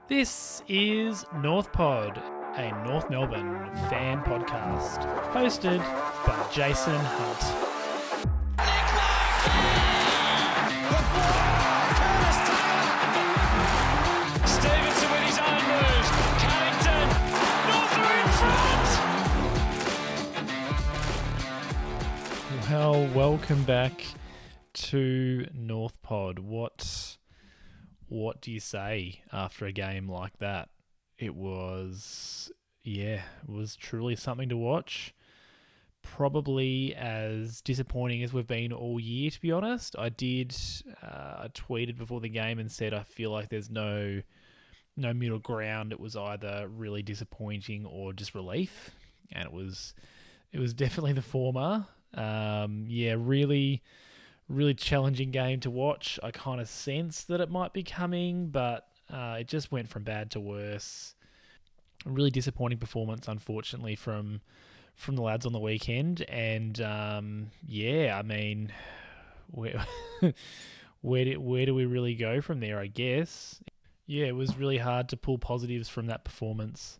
This is North Pod, a North Melbourne fan podcast, hosted by Jason Hunt. Stevenson with his own moves. Carrington. North are in front. Well, welcome back to North Pod. What do you say after a game like that? It was truly something to watch. Probably as disappointing as we've been all year, to be honest. I tweeted before the game and said I feel like there's no middle ground. It was either really disappointing or just relief, and it was definitely the former. Really challenging game to watch. I kind of sensed that it might be coming, but it just went from bad to worse. A really disappointing performance, unfortunately, from the lads on the weekend. And where where do we really go from there? I guess. Yeah, it was really hard to pull positives from that performance,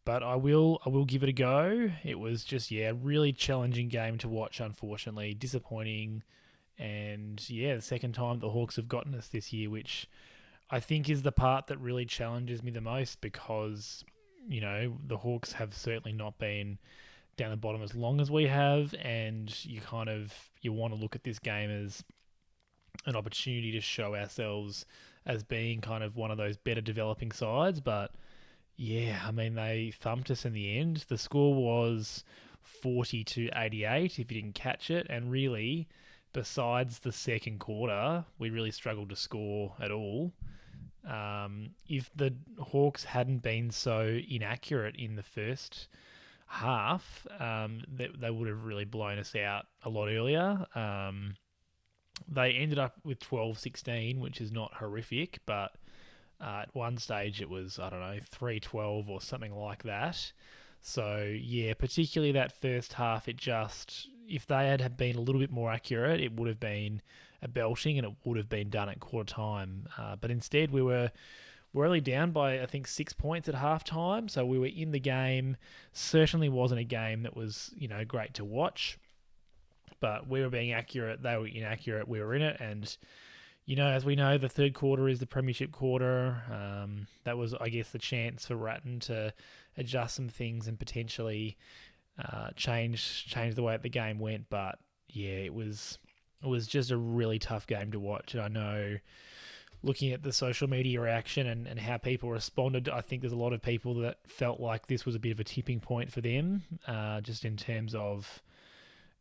but I will give it a go. It was just a really challenging game to watch. Unfortunately, disappointing. And the second time the Hawks have gotten us this year, which I think is the part that really challenges me the most, because, the Hawks have certainly not been down the bottom as long as we have, and you want to look at this game as an opportunity to show ourselves as being kind of one of those better developing sides. But they thumped us in the end. The score was 40-88 if you didn't catch it, and really, besides the second quarter, we really struggled to score at all. If the Hawks hadn't been so inaccurate in the first half, they would have really blown us out a lot earlier. They ended up with 12-16, which is not horrific, but at one stage it was, 3-12 or something like that. So, particularly that first half, if they had been a little bit more accurate, it would have been a belting and it would have been done at quarter time. But instead, we're only down by, I think, 6 points at halftime. So we were in the game. Certainly wasn't a game that was, great to watch. But we were being accurate. They were inaccurate. We were in it. And, as we know, the third quarter is the premiership quarter. That was, I guess, the chance for Ratton to adjust some things and potentially change the way the game went. But it was just a really tough game to watch. And I know, looking at the social media reaction and how people responded, I think there's a lot of people that felt like this was a bit of a tipping point for them, just in terms of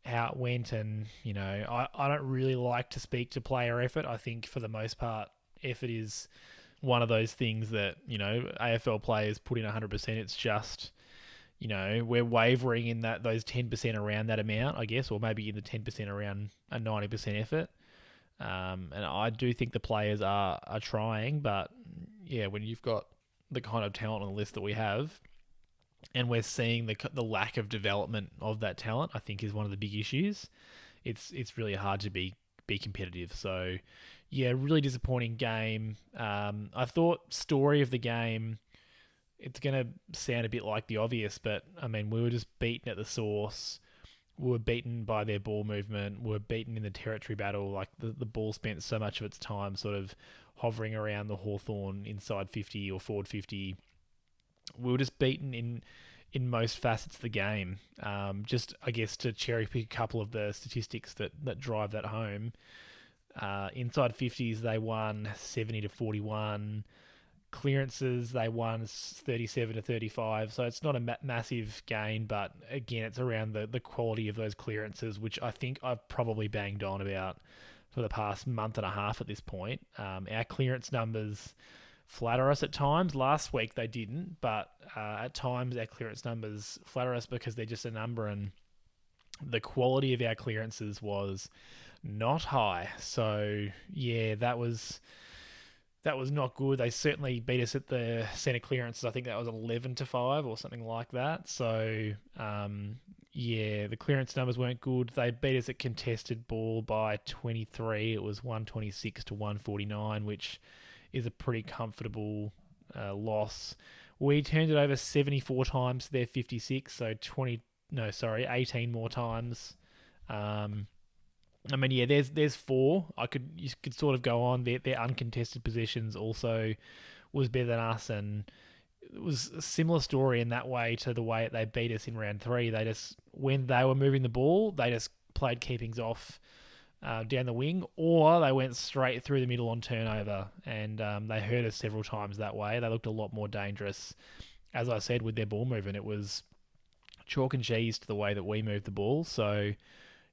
how it went. And I don't really like to speak to player effort. I think for the most part, effort is one of those things that AFL players put in 100%. It's just we're wavering in those 10% around that amount, I guess, or maybe in the 10% around a 90% effort. And I do think the players are trying, but when you've got the kind of talent on the list that we have, and we're seeing the lack of development of that talent, I think is one of the big issues. It's really hard to be competitive. So really disappointing game. I thought story of the game, it's going to sound a bit like the obvious, but we were just beaten at the source. We were beaten by their ball movement. We were beaten in the territory battle. Like the ball spent so much of its time sort of hovering around the Hawthorn inside 50 or forward 50. We were just beaten in most facets of the game. Just, I guess, to cherry pick a couple of the statistics that drive that home. Inside 50s, they won 70-41. Clearances, they won 37-35. So it's not a massive gain, but again, it's around the quality of those clearances, which I think I've probably banged on about for the past month and a half at this point. Our clearance numbers flatter us at times. Last week they didn't, but at times our clearance numbers flatter us because they're just a number, and the quality of our clearances was not high. So that was not good. They certainly beat us at the centre clearances. I think that was 11-5 or something like that. So the clearance numbers weren't good. They beat us at contested ball by 23. It was 126-149, which is a pretty comfortable loss. We turned it over 74 times to their 56, so 18 more times. I mean, yeah, there's four. You could sort of go on. Their uncontested possessions also was better than us, and it was a similar story in that way to the way they beat us in round three. They just, when they were moving the ball, they just played keepings off down the wing, or they went straight through the middle on turnover, and they hurt us several times that way. They looked a lot more dangerous. As I said, with their ball movement, it was chalk and cheese to the way that we moved the ball. So,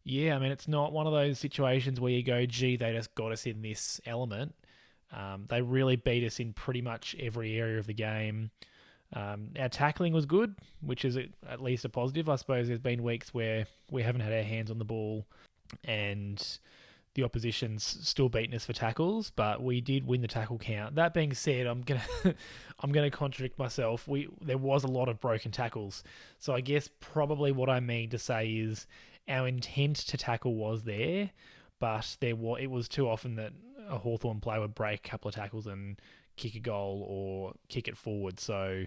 yeah, I mean, it's not one of those situations where you go, gee, they just got us in this element. They really beat us in pretty much every area of the game. Our tackling was good, which is at least a positive. I suppose there's been weeks where we haven't had our hands on the ball and the opposition's still beating us for tackles, but we did win the tackle count. That being said, I'm gonna contradict myself. There was a lot of broken tackles, so I guess probably what I mean to say is our intent to tackle was there, but it was too often that a Hawthorn player would break a couple of tackles and kick a goal or kick it forward. So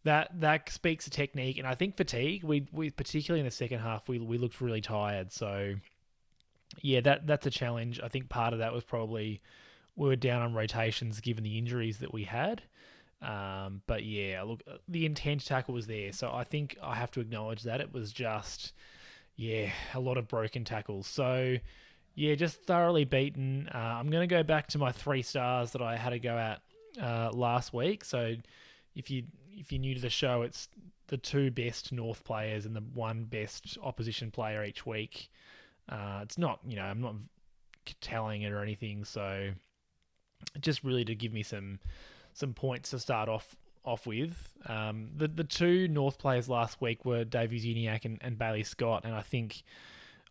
that speaks to technique, and I think fatigue. We particularly in the second half we looked really tired. So yeah, that's a challenge. I think part of that was probably we were down on rotations given the injuries that we had. But yeah, look, the intent to tackle was there. So I think I have to acknowledge that it was just, yeah, a lot of broken tackles. So yeah, just thoroughly beaten. I'm going to go back to my 3 stars that I had to go at last week. So if you're new to the show, it's the 2 best North players and the 1 best opposition player each week. It's not, I'm not telling it or anything. So just really to give me some points to start off with. The 2 North players last week were Davies Uniacke and Bailey Scott, and I think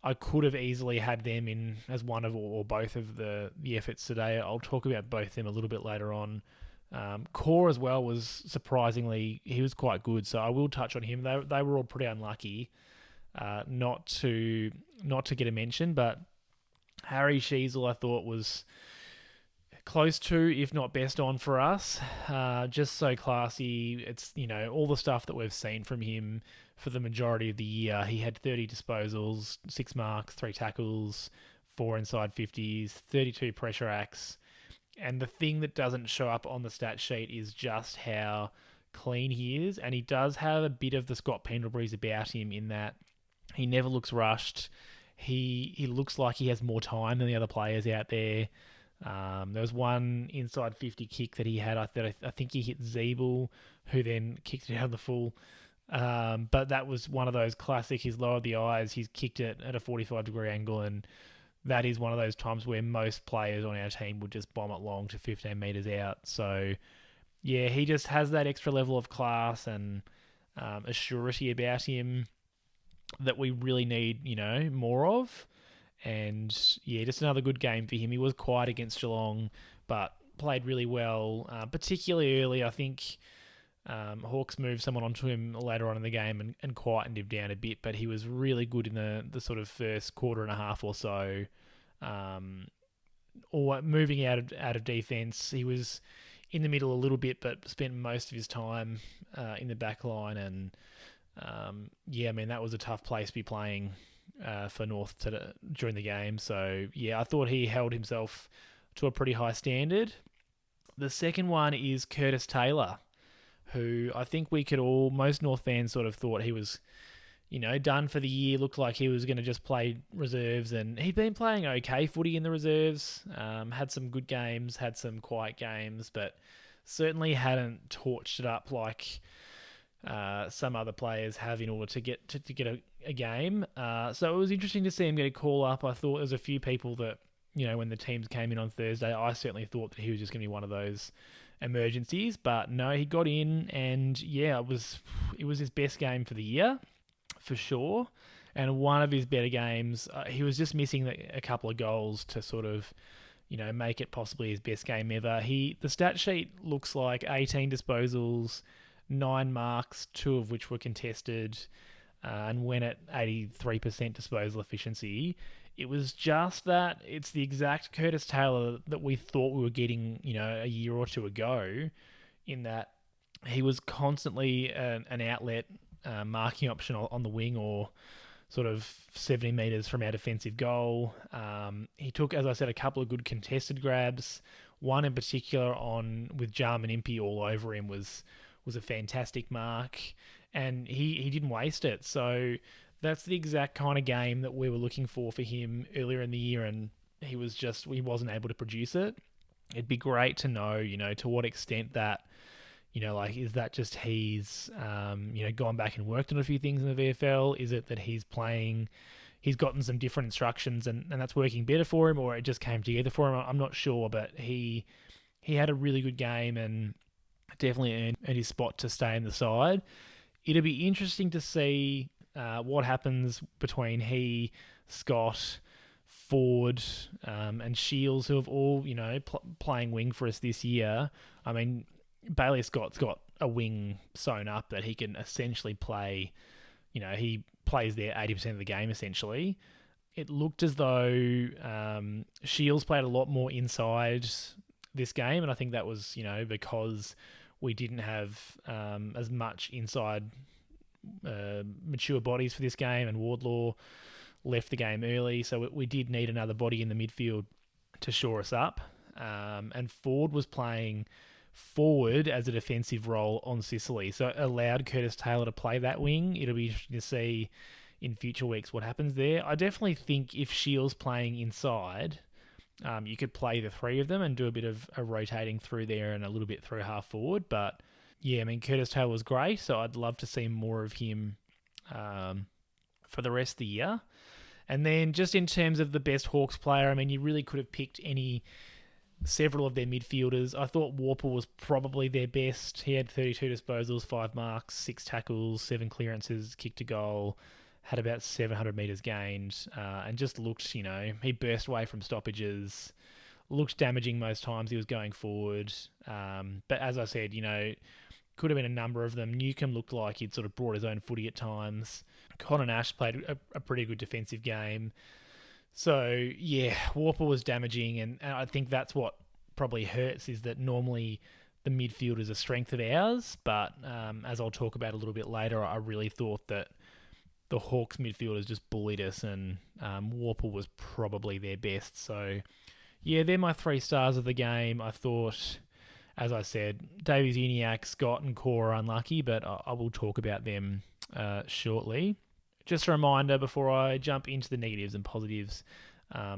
I could have easily had them in as one of or both of the efforts today. I'll talk about both of them a little bit later on. Corr as well was surprisingly, he was quite good, so I will touch on him. They were all pretty unlucky not to get a mention, but Harry Sheezel I thought was close to, if not best on for us. Just so classy. It's, all the stuff that we've seen from him for the majority of the year. He had 30 disposals, 6 marks, 3 tackles, 4 inside 50s, 32 pressure acts. And the thing that doesn't show up on the stat sheet is just how clean he is. And he does have a bit of the Scott Pendlebury's about him in that he never looks rushed. He looks like he has more time than the other players out there. There was one inside 50 kick that he had. I think he hit Zeeble, who then kicked it out of the full. But that was one of those classic, he's lowered the eyes, he's kicked it at a 45-degree angle, and that is one of those times where most players on our team would just bomb it long to 15 metres out. So, yeah, he just has that extra level of class and a surety about him that we really need, more of. And yeah, just another good game for him. He was quiet against Geelong, but played really well, particularly early. I think Hawks moved someone onto him later on in the game and quietened him down a bit, but he was really good in the sort of first quarter and a half or so. Or moving out of defence, he was in the middle a little bit, but spent most of his time in the back line. And that was a tough place to be playing for North during the game. So yeah, I thought he held himself to a pretty high standard. The second one is Curtis Taylor, who I think most North fans sort of thought he was, done for the year. Looked like he was going to just play reserves, and he'd been playing okay footy in the reserves. Had some good games, had some quiet games, but certainly hadn't torched it up like some other players have in order to get a game. So it was interesting to see him get a call up. I thought there was a few people that, when the teams came in on Thursday, I certainly thought that he was just going to be one of those emergencies, but no, he got in, and yeah, it was his best game for the year for sure, and one of his better games. He was just missing a couple of goals to sort of make it possibly his best game ever. The stat sheet looks like 18 disposals, 9 marks, 2 of which were contested, and went at 83% disposal efficiency. It was just that it's the exact Curtis Taylor that we thought we were getting, a year or two ago. in that he was constantly an outlet marking option on the wing or sort of 70 metres from our defensive goal. He took, as I said, a couple of good contested grabs. One in particular on with Jarman Impey all over him was a fantastic mark, and he didn't waste it. So that's the exact kind of game that we were looking for him earlier in the year, and he wasn't able to produce it. It'd be great to know, to what extent that, is that just he's, gone back and worked on a few things in the VFL? Is it that he's gotten some different instructions and that's working better for him, or it just came together for him? I'm not sure, but he had a really good game and definitely earned his spot to stay in the side. It'll be interesting to see what happens between he, Scott, Ford, and Shields, who have all, playing wing for us this year. I mean, Bailey Scott's got a wing sewn up that he can essentially play. He plays there 80% of the game, essentially. It looked as though Shields played a lot more inside this game, and I think that was, because we didn't have as much inside mature bodies for this game, and Wardlaw left the game early, so we did need another body in the midfield to shore us up. And Ford was playing forward as a defensive role on Sicily, so it allowed Curtis Taylor to play that wing. It'll be interesting to see in future weeks what happens there. I definitely think if Shields playing inside, you could play the three of them and do a bit of a rotating through there and a little bit through half forward. But yeah, I mean, Curtis Taylor was great, so I'd love to see more of him for the rest of the year. And then just in terms of the best Hawks player, I mean, you really could have picked several of their midfielders. I thought Worpel was probably their best. He had 32 disposals, 5 marks, 6 tackles, 7 clearances, kicked a goal, had about 700 metres gained, and just looked, he burst away from stoppages, looked damaging most times he was going forward. But as I said, could have been a number of them. Newcomb looked like he'd sort of brought his own footy at times. Connor Nash played a pretty good defensive game. So, yeah, Worpel was damaging, and I think that's what probably hurts, is that normally the midfield is a strength of ours, but as I'll talk about a little bit later, I really thought that the Hawks midfielders just bullied us, and Worpel was probably their best. So, yeah, they're my 3 stars of the game. I thought, as I said, Davies, Uniacke, Scott and Corr are unlucky, but I will talk about them shortly. Just a reminder before I jump into the negatives and positives,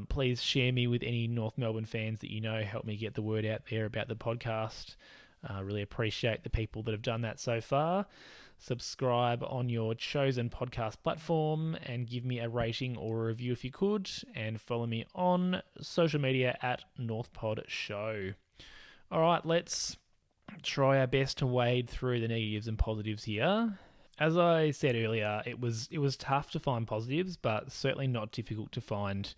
please share me with any North Melbourne fans that you know. Help me get the word out there about the podcast. I really appreciate the people that have done that so far. Subscribe on your chosen podcast platform and give me a rating or a review if you could. And follow me on social media at NorthPodShow. All right, let's try our best to wade through the negatives and positives here. As I said earlier, it was tough to find positives, but certainly not difficult to find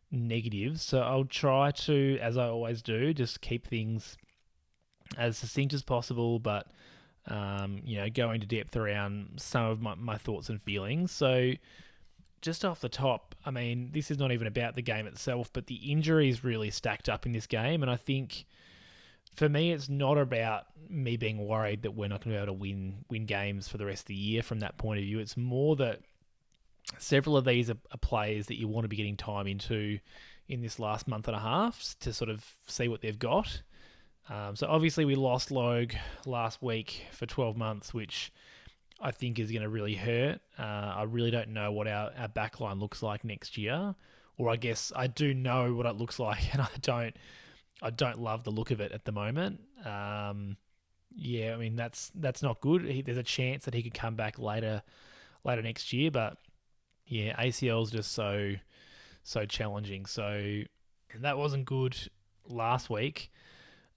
negatives. So I'll try to, as I always do, just keep things as succinct as possible, but go into depth around some of my thoughts and feelings. So just off the top, I mean, this is not even about the game itself, but the injuries really stacked up in this game, and I think for me, it's not about me being worried that we're not going to be able to win games for the rest of the year from that point of view. It's more that several of these are players that you want to be getting time into in this last month and a half to sort of see what they've got. So obviously we lost Logue last week for 12 months, which I think is going to really hurt. I really don't know what our backline looks like next year. Or I guess I do know what it looks like, and I don't love the look of it at the moment. Yeah, I mean, that's not good. There's a chance that he could come back later next year, but yeah, ACL's just so challenging. So that wasn't good last week.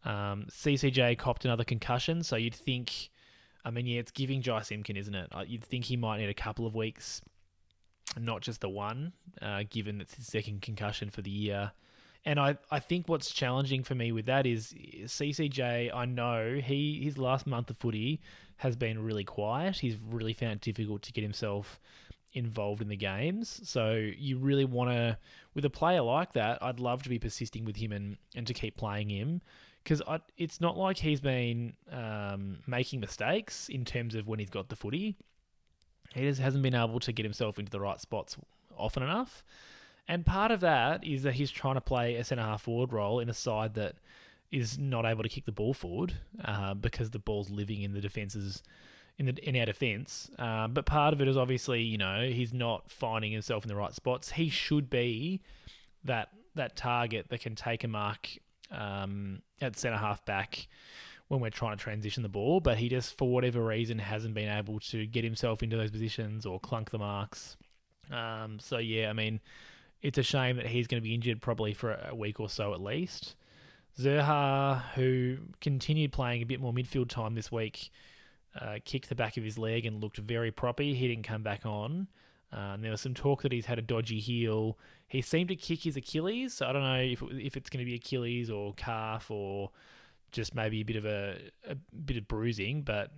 CCJ copped another concussion, so you'd think, I mean, yeah, it's giving Jai Simpkin, isn't it? You'd think he might need a couple of weeks, not just the one, given it's his second concussion for the year. And I think what's challenging for me with that is CCJ, I know his last month of footy has been really quiet. He's really found it difficult to get himself involved in the games. So you really want to, with a player like that, I'd love to be persisting with him and to keep playing him, because it's not like he's been making mistakes in terms of when he's got the footy. He just hasn't been able to get himself into the right spots often enough. And part of that is that he's trying to play a centre-half forward role in a side that is not able to kick the ball forward because the ball's living in the defences, in our defence. But part of it is obviously, he's not finding himself in the right spots. He should be that target that can take a mark at centre-half back when we're trying to transition the ball, but he just, for whatever reason, hasn't been able to get himself into those positions or clunk the marks. So, yeah, I mean, it's a shame that he's going to be injured probably for a week or so at least. Zurhaar, who continued playing a bit more midfield time this week, kicked the back of his leg and looked very proppy. He didn't come back on. There was some talk that he's had a dodgy heel. He seemed to kick his Achilles, so I don't know if it's going to be Achilles or calf or just maybe a bit of bruising, but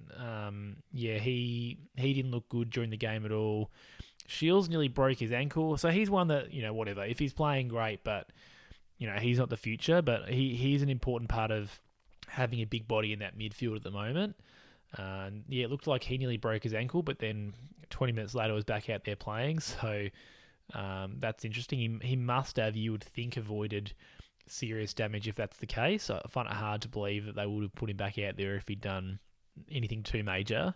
he didn't look good during the game at all. Sheezel nearly broke his ankle, so he's one that, whatever. If he's playing, great, but he's not the future. But he's an important part of having a big body in that midfield at the moment. It looked like he nearly broke his ankle, but then 20 minutes later was back out there playing. So that's interesting. He must have, you would think, avoided serious damage if that's the case. I find it hard to believe that they would have put him back out there if he'd done anything too major.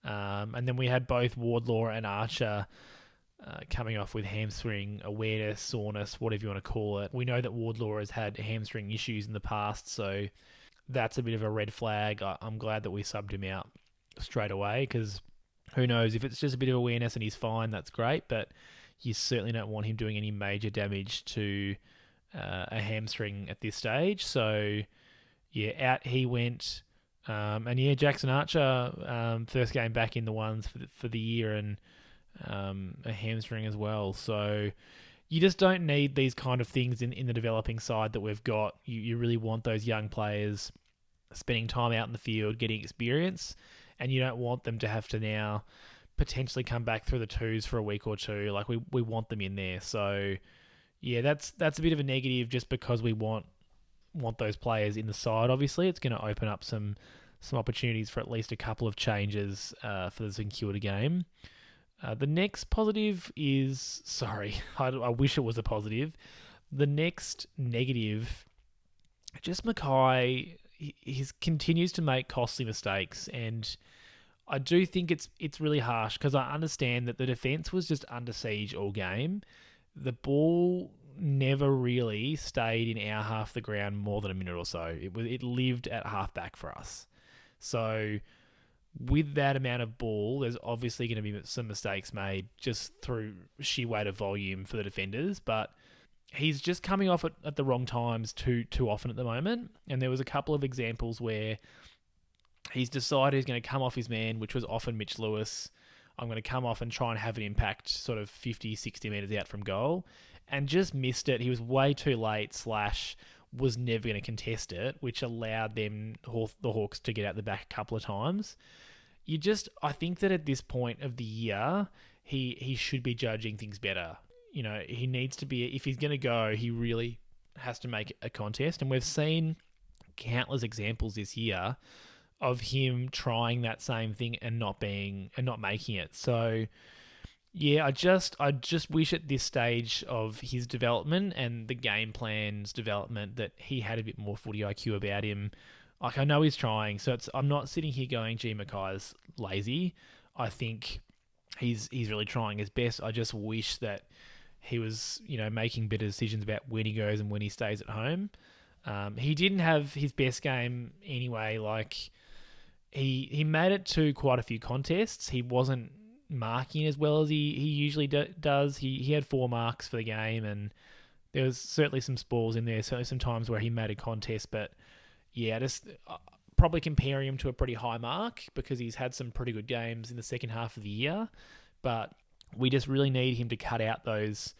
And then we had both Wardlaw and Archer coming off with hamstring awareness, soreness, whatever you want to call it. We know that Wardlaw has had hamstring issues in the past, so that's a bit of a red flag. I'm glad that we subbed him out straight away, because who knows, if it's just a bit of awareness and he's fine, that's great, but you certainly don't want him doing any major damage to a hamstring at this stage. So out he went. Jackson Archer, first game back in the ones for the year, and a hamstring as well. So you just don't need these kind of things in the developing side that we've got. You really want those young players spending time out in the field, getting experience, and you don't want them to have to now potentially come back through the twos for a week or two. Like we want them in there. So yeah, that's a bit of a negative, just because we want those players in the side. Obviously, it's going to open up some opportunities for at least a couple of changes for the St Kilda game. The next positive is, I wish it was a positive. The next negative, just Mackay, he continues to make costly mistakes, and I do think it's really harsh, because I understand that the defence was just under siege all game. The ball never really stayed in our half the ground more than a minute or so. It lived at half back for us. So with that amount of ball, there's obviously going to be some mistakes made just through sheer weight of volume for the defenders, but he's just coming off at the wrong times too often at the moment. And there was a couple of examples where he's decided he's going to come off his man, which was often Mitch Lewis. I'm going to come off and try and have an impact sort of 50, 60 metres out from goal, and just missed it. He was way too late / was never going to contest it, which allowed the Hawks to get out the back a couple of times. I think that at this point of the year, he should be judging things better. He needs to be, if he's going to go, he really has to make a contest. And we've seen countless examples this year of him trying that same thing and not making it. So yeah, I just wish at this stage of his development and the game plan's development that he had a bit more footy IQ about him. Like, I know he's trying, so I'm not sitting here going, gee, Mackay's lazy. I think he's really trying his best. I just wish that he was, making better decisions about when he goes and when he stays at home. He didn't have his best game anyway. Like, he made it to quite a few contests. He wasn't marking as well as he usually does. He had 4 marks for the game, and there was certainly some spalls in there, certainly some times where he made a contest, but yeah, just probably comparing him to a pretty high mark, because he's had some pretty good games in the second half of the year, but we just really need him to cut out those.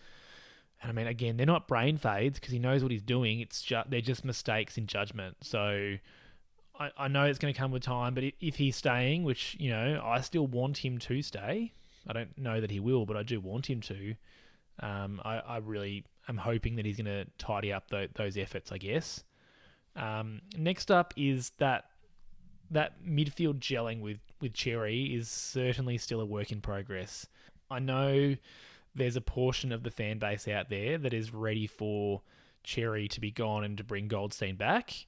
And I mean, again, they're not brain fades, because he knows what he's doing. They're just mistakes in judgment. So I know it's going to come with time, but if he's staying, which, I still want him to stay. I don't know that he will, but I do want him to. I really am hoping that he's going to tidy up those efforts, I guess. Next up is that midfield gelling with Cherry is certainly still a work in progress. I know there's a portion of the fan base out there that is ready for Cherry to be gone and to bring Goldstein back.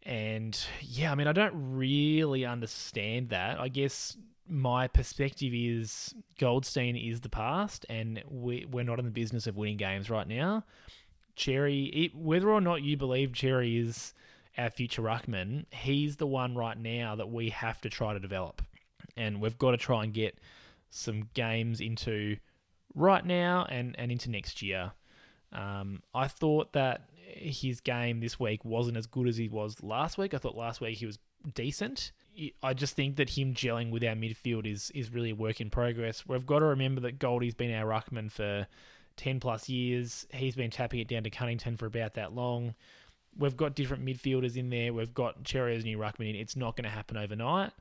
And yeah, I mean, I don't really understand that. I guess my perspective is Goldstein is the past, and we're not in the business of winning games right now. Cherry, whether or not you believe Cherry is our future ruckman, he's the one right now that we have to try to develop. And we've got to try and get some games into right now and into next year. I thought that his game this week wasn't as good as he was last week. I thought last week he was decent. I just think that him gelling with our midfield is really a work in progress. We've got to remember that Goldie's been our ruckman for 10 plus years. He's been tapping it down to Cunnington for about that long. We've got different midfielders in there. We've got Cherry as new ruckman in. It's not going to happen overnight.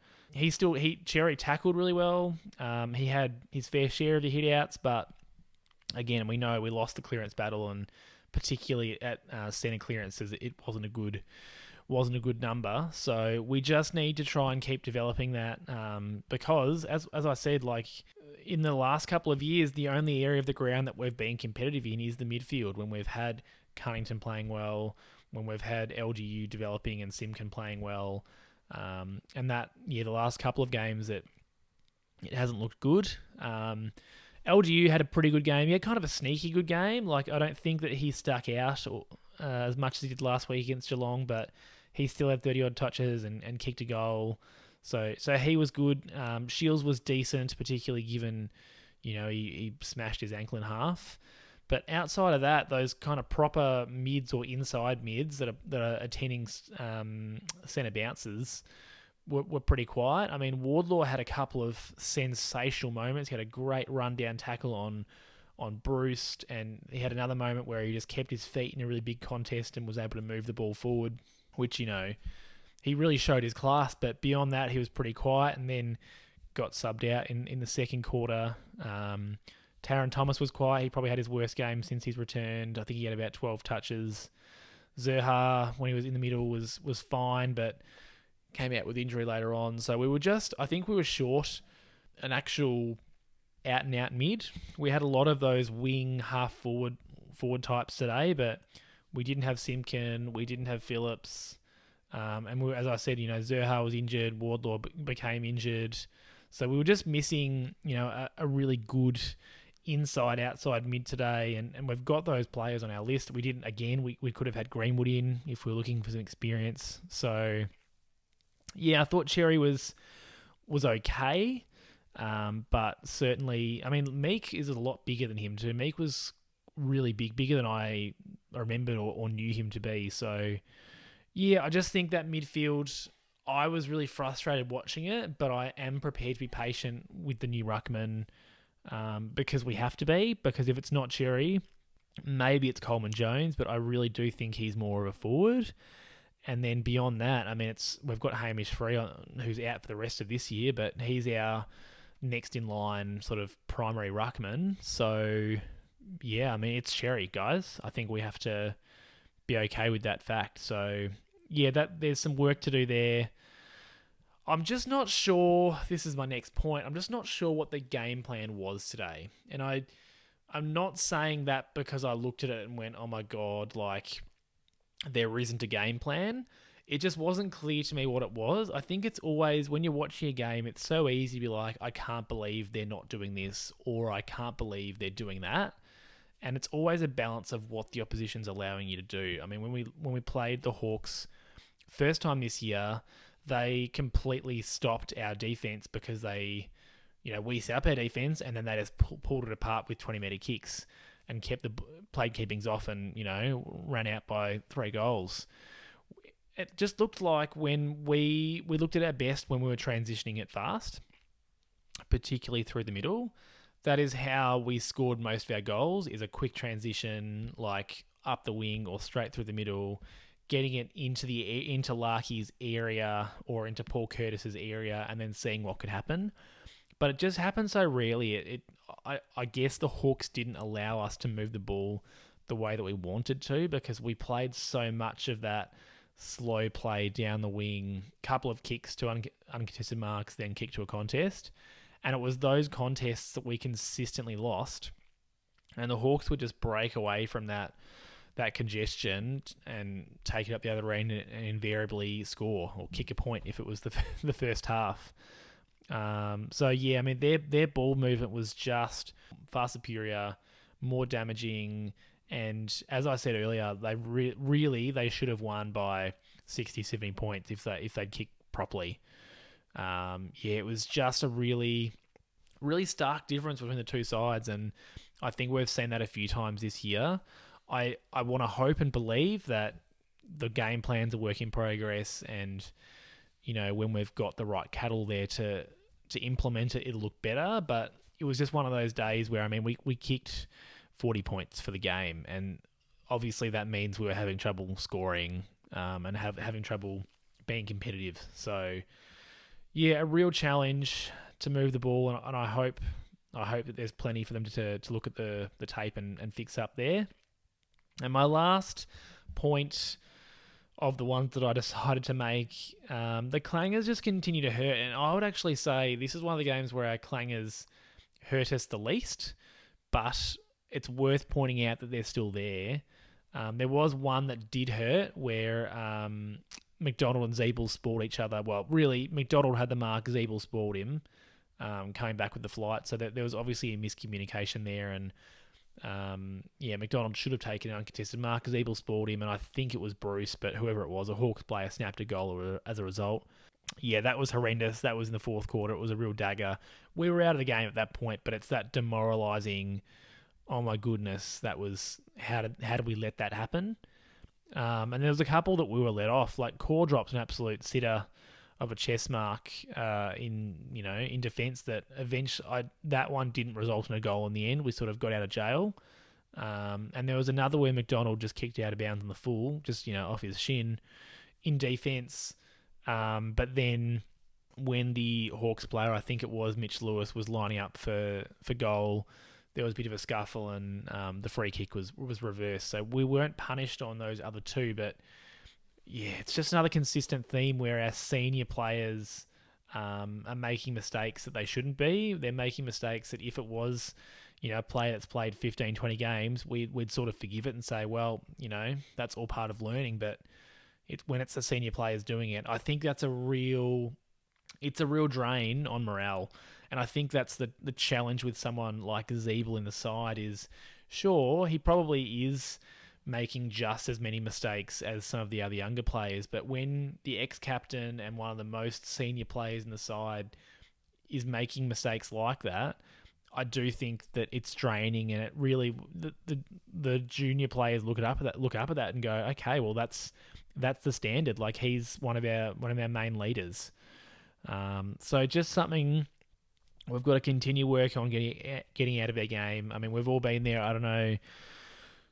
Cherry tackled really well. He had his fair share of the hit-outs, but again, we know we lost the clearance battle, and particularly at centre clearances, it wasn't a good number. So we just need to try and keep developing that because, as I said, like in the last couple of years, the only area of the ground that we've been competitive in is the midfield. When we've had Cunnington playing well, when we've had LGU developing and Simkin playing well, and that the last couple of games it hasn't looked good. LGU had a pretty good game. He had kind of a sneaky good game. Like, I don't think that he stuck out as much as he did last week against Geelong, but he still had 30-odd touches and kicked a goal. So he was good. Shields was decent, particularly given, he smashed his ankle in half. But outside of that, those kind of proper mids or inside mids that are attending centre bounces were pretty quiet. I mean, Wardlaw had a couple of sensational moments. He had a great run-down tackle on Bruce, and he had another moment where he just kept his feet in a really big contest and was able to move the ball forward, which, he really showed his class. But beyond that, he was pretty quiet and then got subbed out in the second quarter. Taron Thomas was quiet. He probably had his worst game since he's returned. I think he had about 12 touches. Zurhaar, when he was in the middle, was fine, but came out with injury later on. So I think we were short an actual out-and-out mid. We had a lot of those wing, half-forward types today, but we didn't have Simkin, we didn't have Phillips. And as I said, Zurhaar was injured, Wardlaw became injured. So we were just missing, a really good inside-outside mid today, and we've got those players on our list. We didn't, again, we could have had Greenwood in if we were looking for some experience. So yeah, I thought Cherry was okay, but certainly, I mean, Meek is a lot bigger than him too. Meek was really bigger than I remembered or knew him to be. So yeah, I just think that midfield, I was really frustrated watching it, but I am prepared to be patient with the new ruckman because we have to be. Because if it's not Cherry, maybe it's Coleman Jones, but I really do think he's more of a forward. And then beyond that, I mean, we've got Hamish Free who's out for the rest of this year, but he's our next in line sort of primary ruckman. So yeah, I mean, it's Cherry, guys. I think we have to be okay with that fact. So yeah, there's some work to do there. I'm just not sure. This is my next point. I'm just not sure what the game plan was today. And I'm not saying that because I looked at it and went, oh my God, like there isn't a game plan. It just wasn't clear to me what it was. I think it's always, when you're watching a game, it's so easy to be like, I can't believe they're not doing this, or I can't believe they're doing that. And it's always a balance of what the opposition's allowing you to do. I mean, when we played the Hawks first time this year, they completely stopped our defense because we set up our defense and then they just pulled it apart with 20-meter kicks and kept the played keepings off and, ran out by 3 goals. It just looked like when we looked at our best when we were transitioning it fast, particularly through the middle. That is how we scored most of our goals, is a quick transition, like up the wing or straight through the middle, getting it into Larky's area or into Paul Curtis's area and then seeing what could happen. But it just happened so rarely. I guess the Hawks didn't allow us to move the ball the way that we wanted to because we played so much of that slow play down the wing, couple of kicks to uncontested marks, then kick to a contest. And it was those contests that we consistently lost. And the Hawks would just break away from that congestion and take it up the other end and invariably score or kick a point if it was the first half. So yeah, I mean their ball movement was just far superior, more damaging, and as I said earlier, they really they should have won by 60, 70 points if they'd kicked properly. It was just a really stark difference between the two sides, and I think we've seen that a few times this year. I want to hope and believe that the game plans are work in progress, and when we've got the right cattle there to implement it, it'll look better. But it was just one of those days where, I mean, we kicked 40 points for the game, and obviously that means we were having trouble scoring and having trouble being competitive. So yeah, a real challenge to move the ball, and I hope that there's plenty for them to look at the tape and fix up there. And my last point of the ones that I decided to make, the clangers just continue to hurt, and I would actually say this is one of the games where our clangers hurt us the least, but it's worth pointing out that they're still there. There was one that did hurt where McDonald and Zeeble spoiled each other. Well, really, McDonald had the mark, Zeeble spoiled him, coming back with the flight. So there was obviously a miscommunication there, and McDonald should have taken an uncontested mark. Zeeble spoiled him, and I think it was Bruce, but whoever it was, a Hawks player snapped a goal as a result. Yeah, that was horrendous. That was in the fourth quarter. It was a real dagger. We were out of the game at that point, but it's that demoralising, oh my goodness, that was, how did we let that happen? And there was a couple that we were let off. Like Corr dropped an absolute sitter of a chest mark in defence that eventually that one didn't result in a goal in the end. We sort of got out of jail. And there was another where McDonald just kicked out of bounds on the full, just off his shin in defence. But then when the Hawks player, I think it was Mitch Lewis, was lining up for goal, there was a bit of a scuffle, and the free kick was reversed. So we weren't punished on those other two, but yeah, it's just another consistent theme where our senior players are making mistakes that they shouldn't be. They're making mistakes that if it was a player that's played 15, 20 games, we'd sort of forgive it and say, well, that's all part of learning. But when it's the senior players doing it, I think it's a real drain on morale. And I think that's the challenge with someone like Zeeble in the side is, sure, he probably is making just as many mistakes as some of the other younger players, but when the ex-captain and one of the most senior players in the side is making mistakes like that, I do think that it's draining, and it really the junior players look up at that and go, okay, well that's the standard. Like, he's one of our main leaders. So just something we've got to continue work on getting out of their game. I mean, we've all been there. I don't know.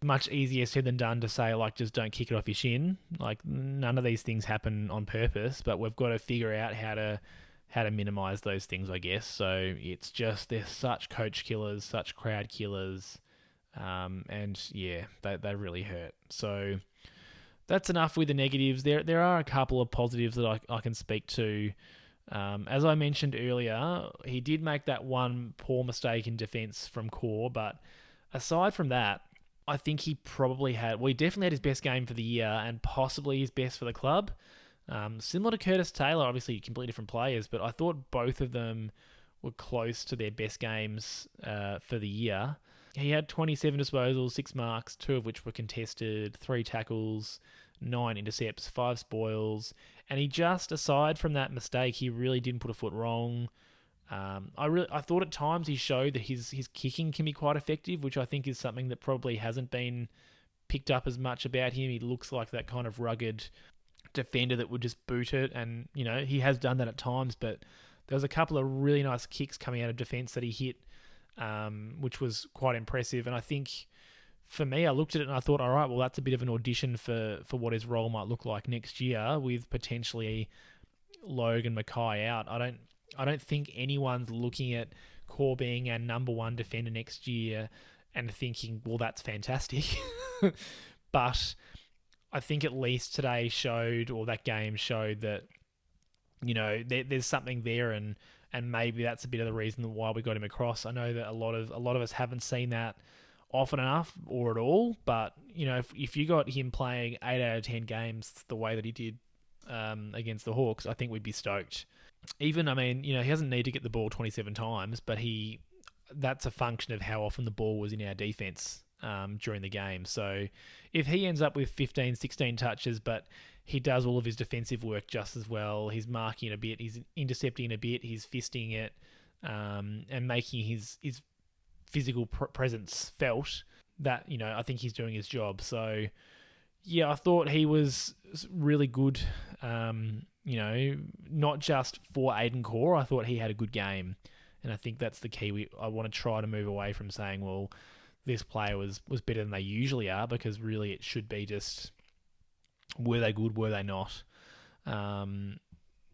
Much easier said than done to say, like, just don't kick it off your shin. Like, none of these things happen on purpose, but we've got to figure out how to minimize those things, I guess. So it's just, they're such coach killers, such crowd killers, and yeah, they really hurt. So that's enough with the negatives. There are a couple of positives that I can speak to. As I mentioned earlier, he did make that one poor mistake in defence from Corr, but aside from that, I think he probably he definitely had his best game for the year and possibly his best for the club. Similar to Curtis Taylor, obviously completely different players, but I thought both of them were close to their best games for the year. He had 27 disposals, 6 marks, 2 of which were contested, 3 tackles, 9 intercepts, 5 spoils, and he just, aside from that mistake, he really didn't put a foot wrong. I thought at times he showed that his kicking can be quite effective, which I think is something that probably hasn't been picked up as much about him. He looks like that kind of rugged defender that would just boot it, and he has done that at times, but there was a couple of really nice kicks coming out of defence that he hit, which was quite impressive. And I think for me, I looked at it and I thought, all right, well, that's a bit of an audition for what his role might look like next year with potentially Logan Mackay out. I don't think anyone's looking at Corr being our number one defender next year and thinking, well, that's fantastic. But I think at least today showed, or that game showed that, there's something there, and maybe that's a bit of the reason why we got him across. I know that a lot of us haven't seen that often enough or at all, but if you got him playing 8 out of 10 games the way that he did against the Hawks, I think we'd be stoked. Even, I mean, he doesn't need to get the ball 27 times, but that's a function of how often the ball was in our defense during the game. So if he ends up with 15, 16 touches, but he does all of his defensive work just as well, he's marking a bit, he's intercepting a bit, he's fisting it, and making his physical presence felt, that, I think he's doing his job. So, yeah, I thought he was really good, not just for Aiden Corr. I thought he had a good game. And I think that's the key. I want to try to move away from saying, well, this player was better than they usually are, because really it should be just, were they good, were they not?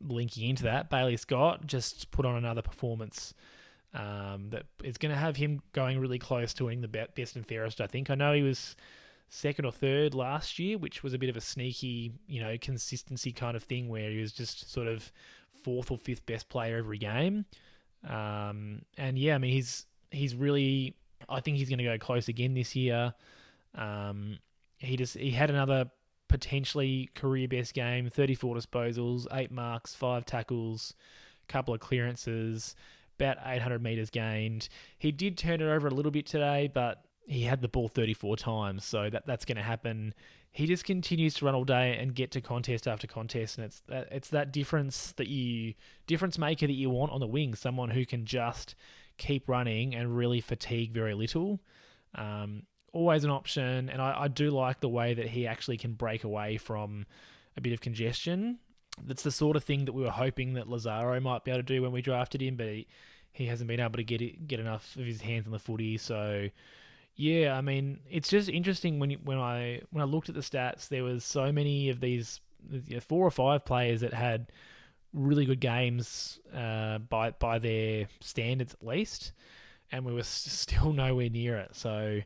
Linking into that, Bailey Scott just put on another performance that is going to have him going really close to winning the best and fairest, I think. I know he was second or third last year, which was a bit of a sneaky, consistency kind of thing, where he was just sort of fourth or fifth best player every game. And yeah, I mean, he's really, I think he's going to go close again this year. He had another potentially career best game, 34 disposals, 8 marks, 5 tackles, couple of clearances, about 800 metres gained. He did turn it over a little bit today, but he had the ball 34 times, so that's going to happen. He just continues to run all day and get to contest after contest, and it's that difference maker that you want on the wing, someone who can just keep running and really fatigue very little. Always an option, and I do like the way that he actually can break away from a bit of congestion. That's the sort of thing that we were hoping that Lazaro might be able to do when we drafted him, but he hasn't been able to get enough of his hands on the footy. So yeah, I mean, it's just interesting when I looked at the stats, there was so many of these 4 or 5 players that had really good games by their standards at least, and we were still nowhere near it. So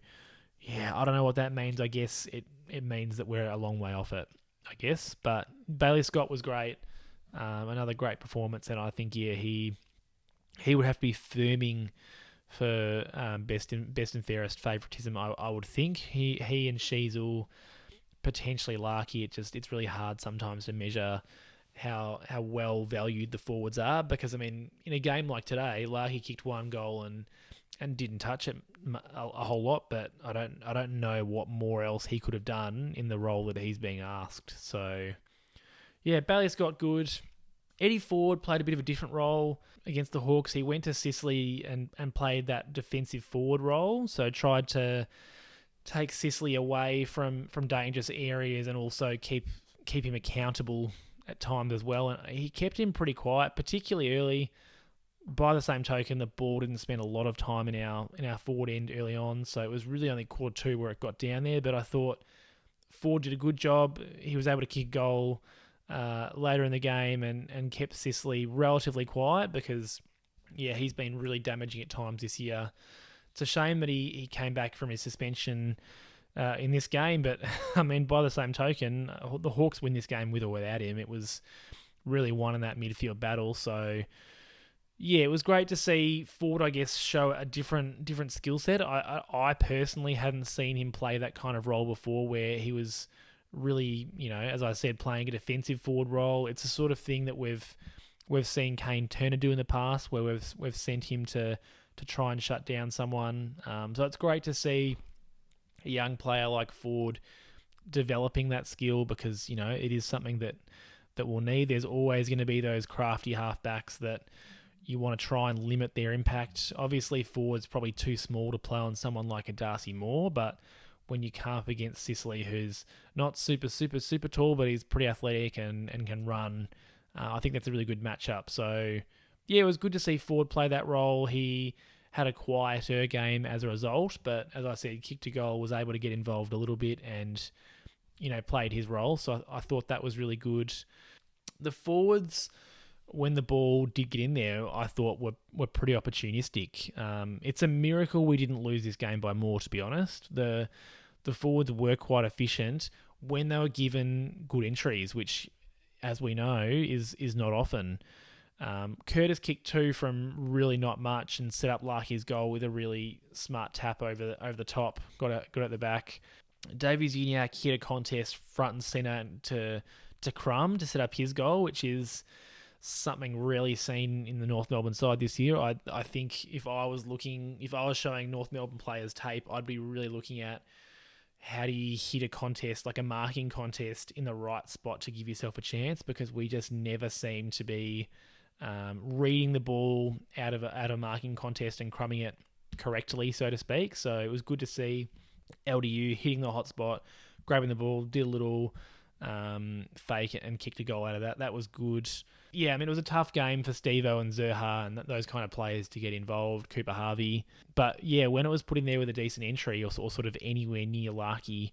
yeah, I don't know what that means. I guess it means that we're a long way off it, I guess. But Bailey Scott was great, another great performance, and I think he would have to be firming for best and fairest favouritism. I would think he and Sheezel, potentially Larky. It's really hard sometimes to measure how well valued the forwards are, because I mean, in a game like today, Larky kicked 1 goal and didn't touch it a whole lot, but I don't know what more else he could have done in the role that he's being asked. So yeah, Bailey Scott good. Eddie Ford played a bit of a different role against the Hawks. He went to Sicily and played that defensive forward role, so tried to take Sicily away from dangerous areas and also keep him accountable at times as well. And he kept him pretty quiet, particularly early. By the same token, the ball didn't spend a lot of time in our forward end early on, so it was really only quarter 2 where it got down there. But I thought Ford did a good job. He was able to kick a goal later in the game and kept Sicily relatively quiet, because yeah, he's been really damaging at times this year. It's a shame that he came back from his suspension in this game, but I mean, by the same token, the Hawks win this game with or without him. It was really won in that midfield battle. So yeah, it was great to see Ford, I guess, show a different skill set. I personally hadn't seen him play that kind of role before, where he was really, as I said, playing a defensive forward role. It's the sort of thing that we've seen Kane Turner do in the past, where we've sent him to try and shut down someone. So it's great to see a young player like Ford developing that skill, because it is something that we'll need. There's always going to be those crafty halfbacks that you want to try and limit their impact. Obviously, Ford's probably too small to play on someone like a Darcy Moore, but when you come up against Sicily, who's not super tall, but he's pretty athletic and can run, I think that's a really good matchup. So yeah, it was good to see Ford play that role. He had a quieter game as a result, but as I said, kicked a goal, was able to get involved a little bit and, played his role. So I thought that was really good. The forwards, when the ball did get in there, I thought were pretty opportunistic. It's a miracle we didn't lose this game by more, to be honest. The forwards were quite efficient when they were given good entries, which, as we know, is not often. Curtis kicked 2 from really not much and set up Larky's goal with a really smart tap over the top. Got at the back. Davies Uniacke hit a contest front and centre to Crum to set up his goal, which is something rarely seen in the North Melbourne side this year. I think if I was showing North Melbourne players tape, I'd be really looking at how do you hit a contest, like a marking contest, in the right spot to give yourself a chance, because we just never seem to be reading the ball out of a marking contest and crumbing it correctly, so to speak. So it was good to see LDU hitting the hot spot, grabbing the ball, did a little fake and kicked a goal out of that. That was good. Yeah, I mean, it was a tough game for Steve-O and Zurhaar and those kind of players to get involved, Cooper Harvey. But yeah, when it was put in there with a decent entry or sort of anywhere near Larky,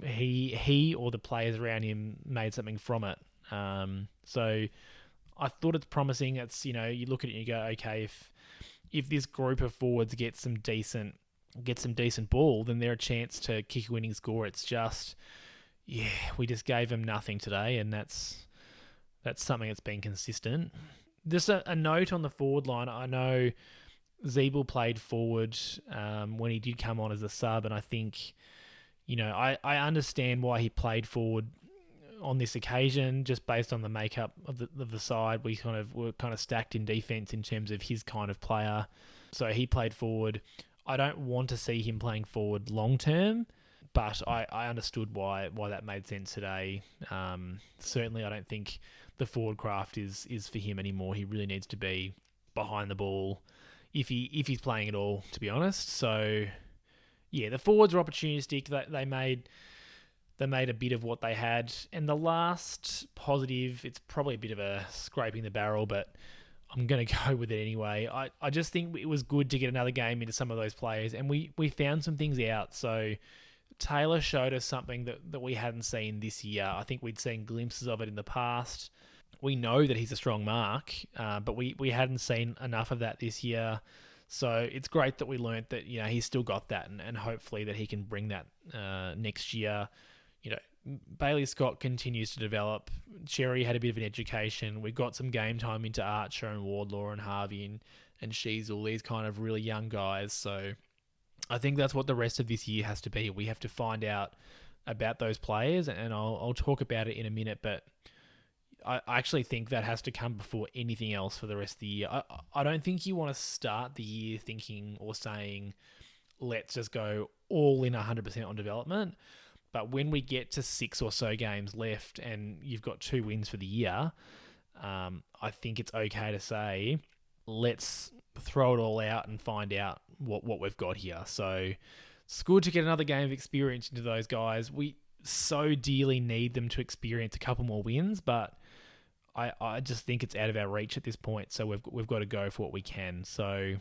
he or the players around him made something from it. So I thought it's promising. It's, you look at it and you go, okay, if this group of forwards get some decent ball, then they're a chance to kick a winning score. It's just, yeah, we just gave them nothing today, and that's something that's been consistent. Just a note on the forward line. I know Zeeble played forward when he did come on as a sub, and I think, I understand why he played forward on this occasion, just based on the makeup of the side. We were kind of stacked in defense in terms of his kind of player, so he played forward. I don't want to see him playing forward long term, but I understood why that made sense today. Certainly, I don't think the forward craft is for him anymore. He really needs to be behind the ball if he's playing at all, to be honest. So yeah, the forwards were opportunistic. They made a bit of what they had. And the last positive, it's probably a bit of a scraping the barrel, but I'm going to go with it anyway. I just think it was good to get another game into some of those players, and we found some things out. So Taylor showed us something that we hadn't seen this year. I think we'd seen glimpses of it in the past. We know that he's a strong mark, but we hadn't seen enough of that this year. So it's great that we learnt that he's still got that, and hopefully that he can bring that next year. Bailey Scott continues to develop. Cherry had a bit of an education. We got some game time into Archer and Wardlaw and Harvey and Sheezel, these kind of really young guys. So I think that's what the rest of this year has to be. We have to find out about those players, and I'll talk about it in a minute, but I actually think that has to come before anything else for the rest of the year. I don't think you want to start the year thinking or saying, let's just go all in 100% on development. But when we get to 6 or so games left and you've got 2 wins for the year, I think it's okay to say, let's throw it all out and find out what we've got here. So it's good to get another game of experience into those guys. We so dearly need them to experience a couple more wins, but I just think it's out of our reach at this point. So we've got to go for what we can. So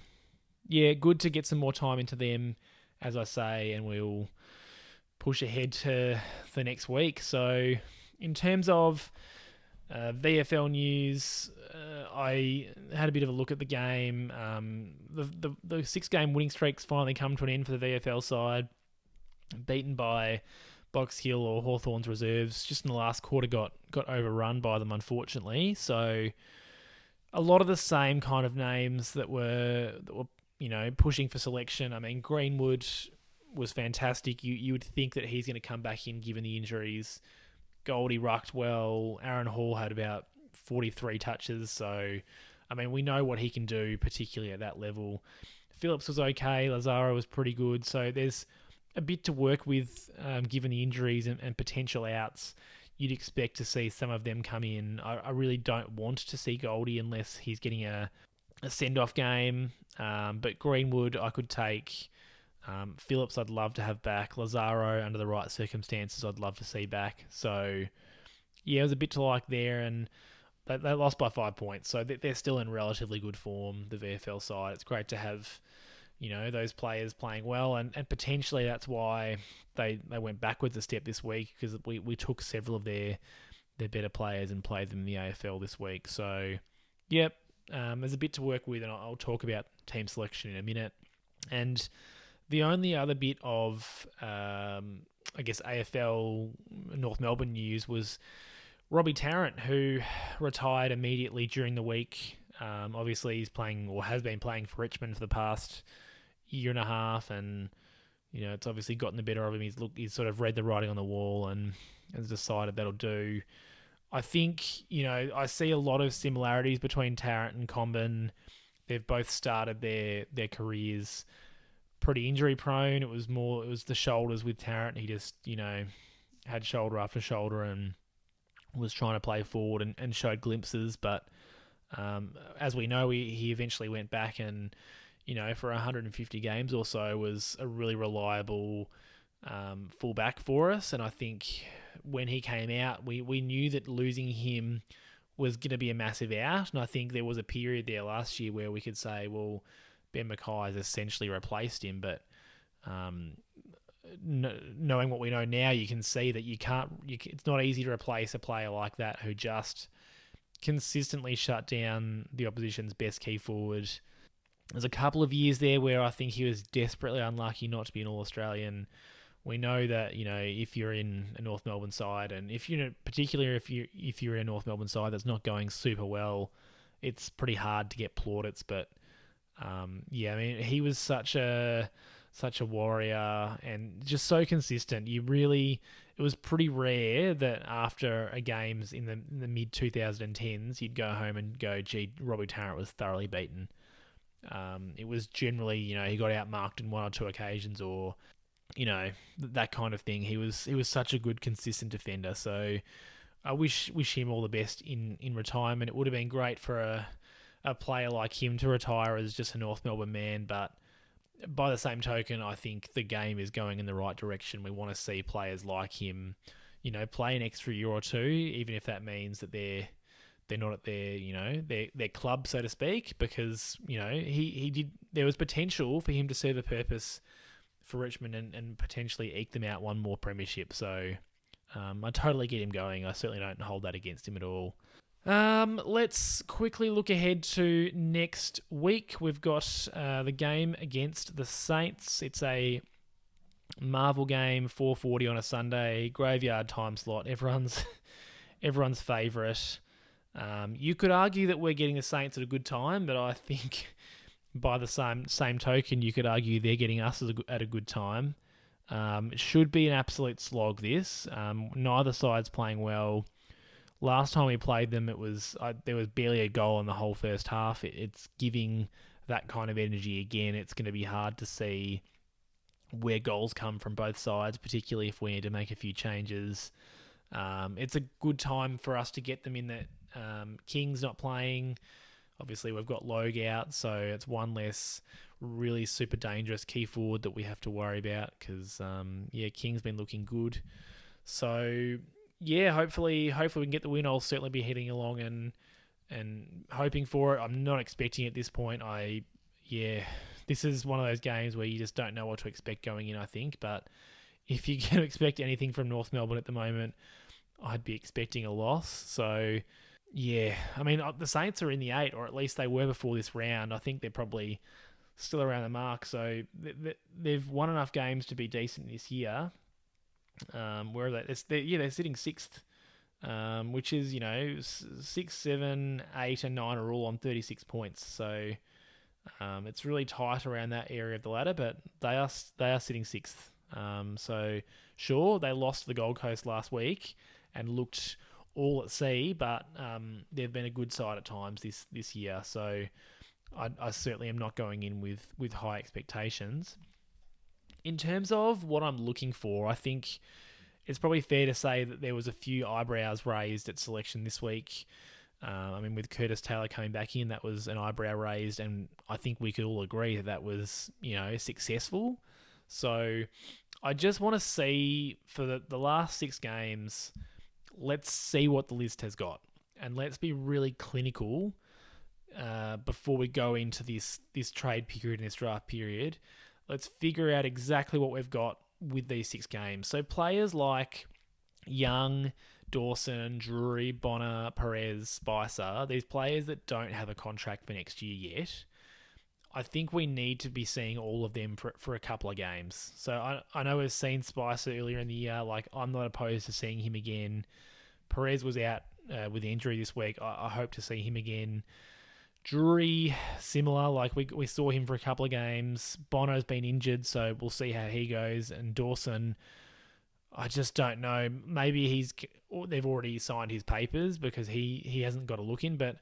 yeah, good to get some more time into them, as I say, and we'll push ahead to the next week. So in terms of VFL news, I had a bit of a look at the game. The 6-game winning streak's finally come to an end for the VFL side, beaten by Box Hill or Hawthorn's reserves. Just in the last quarter got overrun by them, unfortunately. So a lot of the same kind of names that were pushing for selection. I mean, Greenwood was fantastic. You would think that he's going to come back in given the injuries. Goldie rucked well. Aaron Hall had about 43 touches. So, I mean, we know what he can do, particularly at that level. Phillips was okay. Lazaro was pretty good. So there's a bit to work with given the injuries and potential outs. You'd expect to see some of them come in. I really don't want to see Goldie unless he's getting a send-off game. But Greenwood, I could take. Phillips, I'd love to have back. Lazaro, under the right circumstances, I'd love to see back. So, yeah, it was a bit to like there, and they lost by 5 points. So they're still in relatively good form, the VFL side. It's great to have, those players playing well, and potentially that's why they went backwards a step this week, because we took several of their better players and played them in the AFL this week. So, yep, there's a bit to work with, and I'll talk about team selection in a minute. And the only other bit of I guess, AFL North Melbourne news was Robbie Tarrant, who retired immediately during the week. Obviously, he's playing or has been playing for Richmond for the past year and a half, and it's obviously gotten the better of him. He's sort of read the writing on the wall and has decided that'll do. I think I see a lot of similarities between Tarrant and Comben. They've both started their careers pretty injury prone. It was the shoulders with Tarrant. He just had shoulder after shoulder and was trying to play forward and showed glimpses, but as we know, he eventually went back and, for 150 games or so, was a really reliable fullback for us. And I think when he came out, we knew that losing him was going to be a massive out. And I think there was a period there last year where we could say, well, Ben Mackay has essentially replaced him. But knowing what we know now, you can see that it's not easy to replace a player like that who just consistently shut down the opposition's best key forward. There's a couple of years there where I think he was desperately unlucky not to be an All-Australian. We know that if you're in a North Melbourne side, and particularly if you're in a North Melbourne side that's not going super well, it's pretty hard to get plaudits. But he was such a warrior and just so consistent. It was pretty rare that after a games in the mid 2010s, you'd go home and go, gee, Robbie Tarrant was thoroughly beaten. It was generally, he got outmarked in one or two occasions, or that kind of thing. He was such a good, consistent defender. So I wish him all the best in retirement. It would have been great for a player like him to retire as just a North Melbourne man, but by the same token, I think the game is going in the right direction. We want to see players like him, play an extra year or two, even if that means that they're not at their club, so to speak, because he did. There was potential for him to serve a purpose for Richmond and potentially eke them out one more premiership. So I totally get him going. I certainly don't hold that against him at all. Let's quickly look ahead to next week. We've got the game against the Saints. It's a Marvel game, 4:40 on a Sunday, graveyard time slot. Everyone's favourite. You could argue that we're getting the Saints at a good time, but I think by the same token, you could argue they're getting us at a good time. It should be an absolute slog, this. Neither side's playing well. Last time we played them, there was barely a goal in the whole first half. It's giving that kind of energy again. It's going to be hard to see where goals come from both sides, particularly if we need to make a few changes. It's a good time for us to get them in that King's not playing. Obviously, we've got Logue out, so it's one less really super dangerous key forward that we have to worry about because, King's been looking good. So, hopefully we can get the win. I'll certainly be heading along and hoping for it. I'm not expecting at this point. This is one of those games where you just don't know what to expect going in, I think. But if you're going to expect anything from North Melbourne at the moment, I'd be expecting a loss. So, the Saints are in the 8, or at least they were before this round. I think they're probably still around the mark. So they've won enough games to be decent this year. Where are they? They're sitting 6th, which is 6, 7, 8, and 9 are all on 36 points. So it's really tight around that area of the ladder, but they are sitting 6th. So sure, they lost to the Gold Coast last week and looked all at sea, but they've been a good side at times this year. So I certainly am not going in with high expectations. In terms of what I'm looking for, I think it's probably fair to say that there was a few eyebrows raised at selection this week. With Curtis Taylor coming back in, that was an eyebrow raised, and I think we could all agree that was, successful. So I just want to see for the last 6 games, let's see what the list has got, and let's be really clinical before we go into this trade period and this draft period. Let's figure out exactly what we've got with these 6 games. So players like Young, Dawson, Drury, Bonner, Perez, Spicer, these players that don't have a contract for next year yet, I think we need to be seeing all of them for a couple of games. So I know we've seen Spice earlier in the year. Like, I'm not opposed to seeing him again. Perez was out with injury this week. I hope to see him again. Drury, similar. Like, we saw him for a couple of games. Bono's been injured, so we'll see how he goes. And Dawson, I just don't know. Maybe they've already signed his papers because he hasn't got a look in. But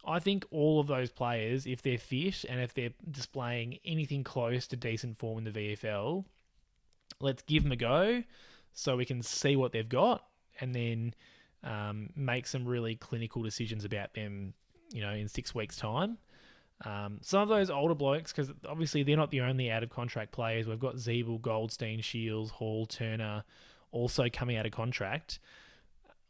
I think all of those players, if they're fit and if they're displaying anything close to decent form in the VFL, let's give them a go so we can see what they've got and then make some really clinical decisions about them, in 6 weeks' time. Some of those older blokes, because obviously they're not the only out-of-contract players. We've got Zeeble, Goldstein, Shields, Hall, Turner also coming out of contract.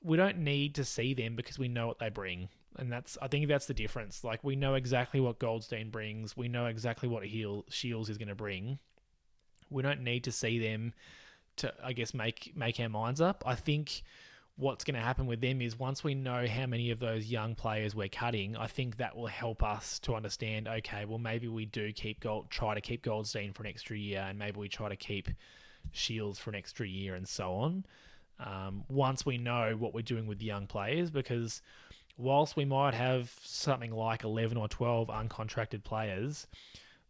We don't need to see them because we know what they bring. And I think that's the difference. Like, we know exactly what Goldstein brings. We know exactly what Shields is going to bring. We don't need to see them to, I guess, make our minds up. I think what's going to happen with them is once we know how many of those young players we're cutting, I think that will help us to understand, okay, well, maybe we do try to keep Goldstein for an extra year, and maybe we try to keep Shields for an extra year, and so on. Once we know what we're doing with the young players, because whilst we might have something like 11 or 12 uncontracted players,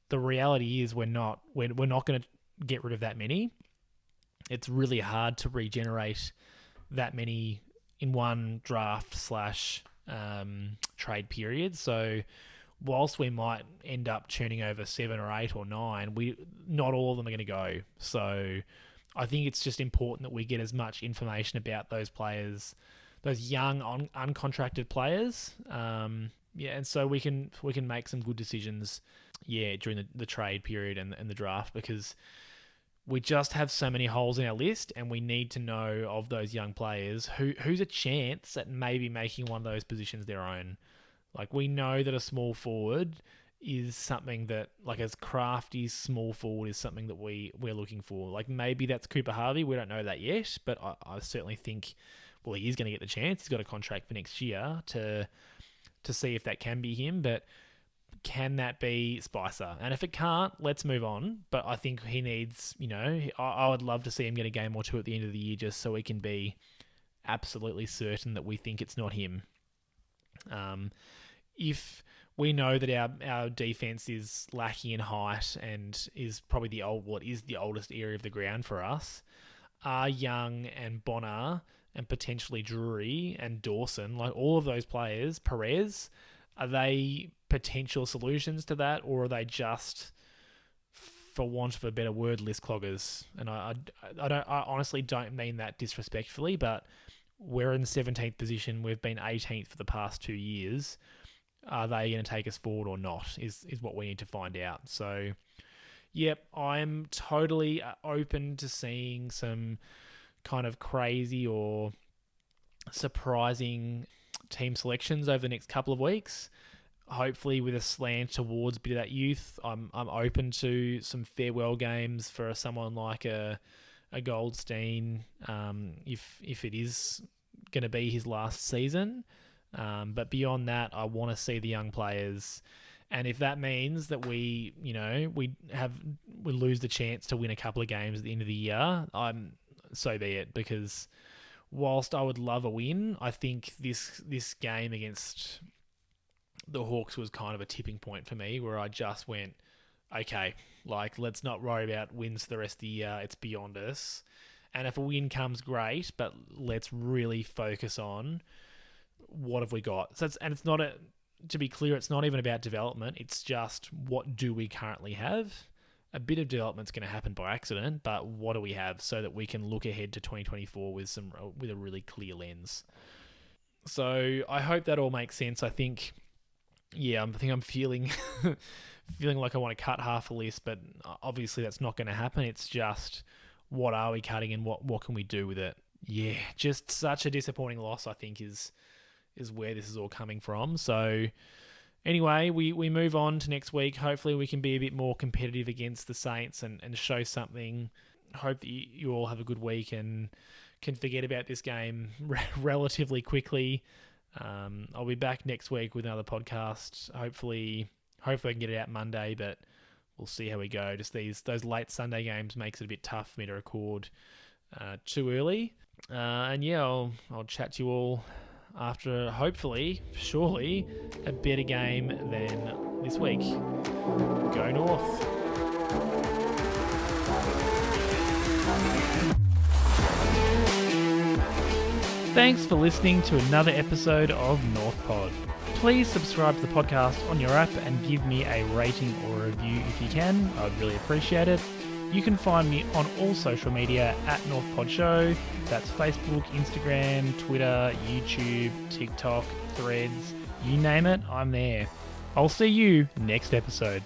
the reality is we're not going to get rid of that many. It's really hard to regenerate that many in one draft / trade period. So whilst we might end up churning over 7 or 8 or 9, not all of them are going to go. So I think it's just important that we get as much information about those players, those young uncontracted players. And so we can make some good decisions, during the trade period and the draft, because we just have so many holes in our list, and we need to know of those young players who's a chance at maybe making one of those positions their own. Like, we know that a small forward is something that, like, as crafty small forward is something that we're looking for. Like, maybe that's Cooper Harvey. We don't know that yet, but I certainly think, well, he is going to get the chance. He's got a contract for next year to see if that can be him. But can that be Spicer? And if it can't, let's move on. But I think he needs, I would love to see him get a game or two at the end of the year just so we can be absolutely certain that we think it's not him. If we know that our defense is lacking in height and is probably the oldest area of the ground for us, are Young and Bonner and potentially Drury and Dawson, like all of those players, Perez, are they potential solutions to that, or are they just, for want of a better word, list cloggers? And I honestly don't mean that disrespectfully, but we're in the 17th position. We've been 18th for the past 2 years. Are they going to take us forward or not is what we need to find out. So, yep, I'm totally open to seeing some kind of crazy or surprising team selections over the next couple of weeks. Hopefully with a slant towards a bit of that youth. I'm open to some farewell games for someone like a Goldstein, if it is going to be his last season. But beyond that, I want to see the young players, and if that means that we lose the chance to win a couple of games at the end of the year, so be it. Because whilst I would love a win, I think this game against the Hawks was kind of a tipping point for me, where I just went, okay, like, let's not worry about wins for the rest of the year. It's beyond us. And if a win comes, great, but let's really focus on what have we got. So it's not to be clear, it's not even about development. It's just, what do we currently have? A bit of development's going to happen by accident, but what do we have so that we can look ahead to 2024 with a really clear lens? So I hope that all makes sense. I think I'm feeling like I want to cut half a list, but obviously that's not going to happen. It's just, what are we cutting and what can we do with it? Yeah, just such a disappointing loss, I think, is where this is all coming from. So anyway, we move on to next week. Hopefully we can be a bit more competitive against the Saints and show something. Hope that you all have a good week and can forget about this game relatively quickly. I'll be back next week with another podcast. Hopefully Hopefully I can get it out Monday, but we'll see how we go. Just those late Sunday games makes it a bit tough for me to record too early. And yeah, I'll chat to you all after, hopefully, surely, a better game than this week. Go North. Thanks for listening to another episode of North Pod. Please subscribe to the podcast on your app and give me a rating or a review if you can. I'd really appreciate it. You can find me on all social media at North Pod Show. That's Facebook, Instagram, Twitter, YouTube, TikTok, Threads, you name it, I'm there. I'll see you next episode.